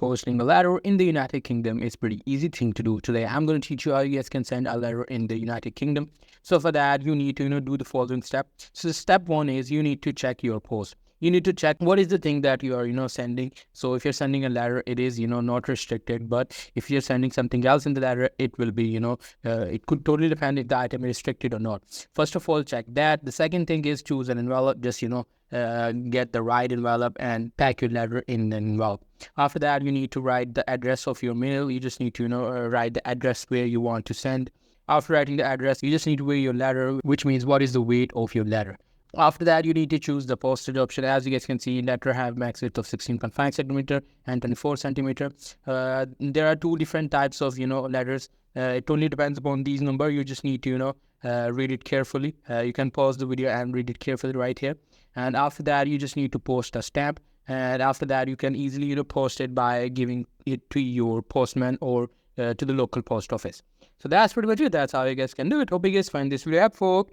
posting a letter in the United Kingdom is pretty easy thing to do. Today I'm going to teach you how you guys can send a letter in the United Kingdom. So for that, you need to do the following step. So step one is you need to check your post. You need to check what is the thing that you are sending. So if you're sending a letter, it is not restricted, but if you're sending something else in the letter, it will be it could totally depend if the item is restricted or not. First of all, check that. The second thing is choose an envelope. Just get the right envelope and pack your letter in the envelope. After that, you need to write the address of your mail. You just need to write the address where you want to send. After writing the address, you just need to weigh your letter, which means what is the weight of your letter. After that, you need to choose the postage option. As you guys can see, letter have max width of 16.5 centimeter and 24 centimeter. There are two different types of letters. It only depends upon these number. You just need to read it carefully. You can pause the video and read it carefully right here. And after that, you just need to post a stamp. And after that, you can easily post it by giving it to your postman or to the local post office. So that's pretty much it. That's how you guys can do it. Hope you guys find this video helpful.